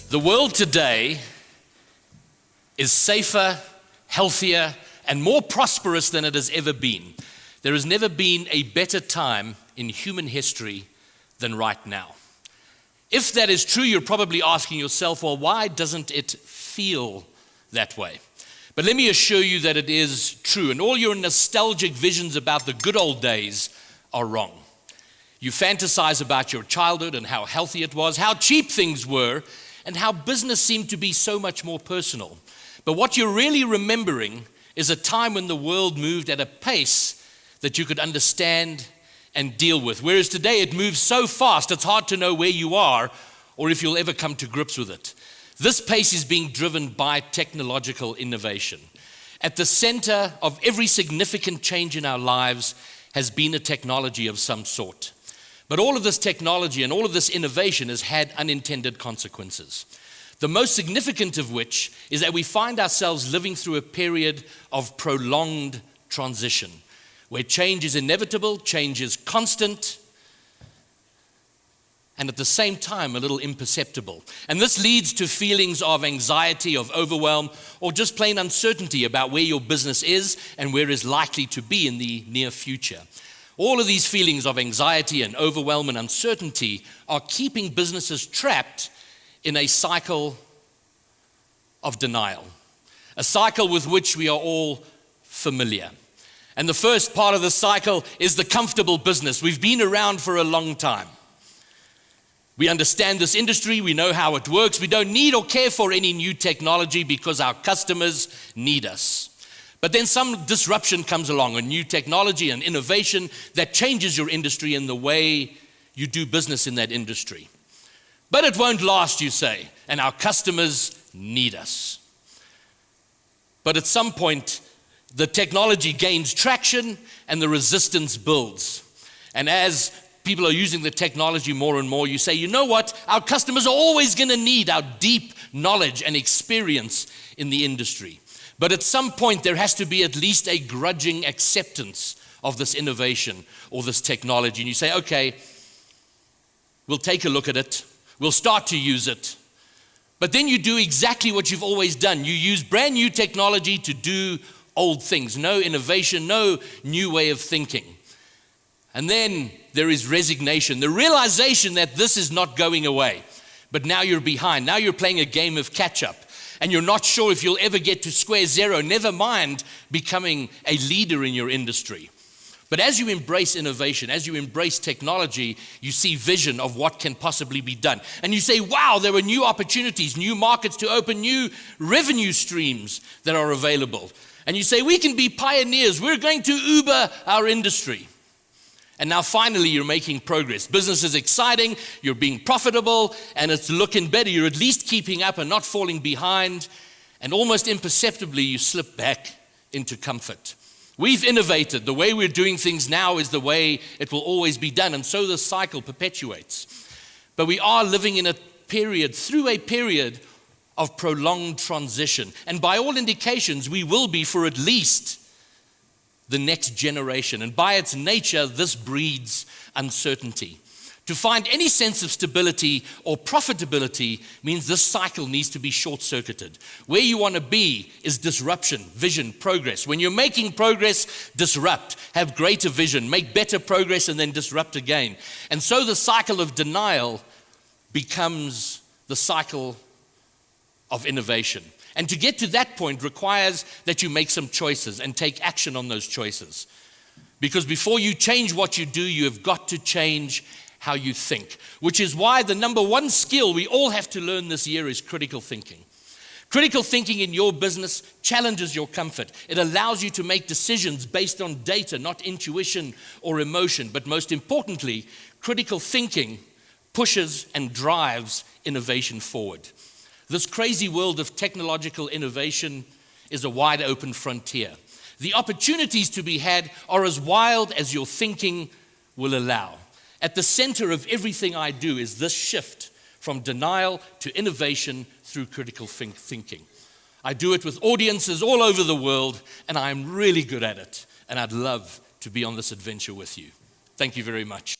The world today is safer, healthier, and more prosperous than it has ever been. There has never been a better time in human history than right now. If that is true, you're probably asking yourself, well, why doesn't it feel that way? But let me assure you that it is true, and all your nostalgic visions about the good old days are wrong. You fantasize about your childhood and how healthy it was, how cheap things were, and how business seemed to be so much more personal. But what you're really remembering is a time when the world moved at a pace that you could understand and deal with. Whereas today it moves so fast, it's hard to know where you are or if you'll ever come to grips with it. This pace is being driven by technological innovation. At the center of every significant change in our lives has been a technology of some sort. But all of this technology and all of this innovation has had unintended consequences. The most significant of which is that we find ourselves living through a period of prolonged transition, where change is inevitable, change is constant, and at the same time a little imperceptible. And this leads to feelings of anxiety, of overwhelm, or just plain uncertainty about where your business is and where it is likely to be in the near future. All of these feelings of anxiety and overwhelm and uncertainty are keeping businesses trapped in a cycle of denial, a cycle with which we are all familiar. And the first part of the cycle is the comfortable business. We've been around for a long time. We understand this industry, we know how it works, we don't need or care for any new technology because our customers need us. But then some disruption comes along, a new technology and innovation that changes your industry and the way you do business in that industry. But it won't last, you say, and our customers need us. But at some point, the technology gains traction and the resistance builds. And as people are using the technology more and more, you say, you know what? Our customers are always going to need our deep knowledge and experience in the industry. But at some point, there has to be at least a grudging acceptance of this innovation or this technology. And you say, okay, we'll take a look at it. We'll start to use it. But then you do exactly what you've always done. You use brand new technology to do old things. No innovation, no new way of thinking. And then there is resignation, the realization that this is not going away. But now you're behind. Now you're playing a game of catch-up. And you're not sure if you'll ever get to square zero, never mind becoming a leader in your industry. But as you embrace innovation, as you embrace technology, you see vision of what can possibly be done. And you say, wow, there are new opportunities, new markets to open, new revenue streams that are available. And you say, we can be pioneers. We're going to Uber our industry. And now finally you're making progress. Business is exciting, you're being profitable, and it's looking better. You're at least keeping up and not falling behind. And almost imperceptibly you slip back into comfort. We've innovated. The way we're doing things now is the way it will always be done. And so the cycle perpetuates. But we are living in through a period of prolonged transition. And by all indications, we will be for at least the next generation. And by its nature, this breeds uncertainty. To find any sense of stability or profitability means this cycle needs to be short-circuited. Where you want to be is disruption, vision, progress. When you're making progress, disrupt. Have greater vision, make better progress, and then disrupt again. And so the cycle of denial becomes the cycle of innovation. And to get to that point requires that you make some choices and take action on those choices. Because before you change what you do, you have got to change how you think. Which is why the number one skill we all have to learn this year is critical thinking. Critical thinking in your business challenges your comfort. It allows you to make decisions based on data, not intuition or emotion. But most importantly, critical thinking pushes and drives innovation forward. This crazy world of technological innovation is a wide open frontier. The opportunities to be had are as wild as your thinking will allow. At the center of everything I do is this shift from denial to innovation through critical thinking. I do it with audiences all over the world, and I'm really good at it. And I'd love to be on this adventure with you. Thank you very much.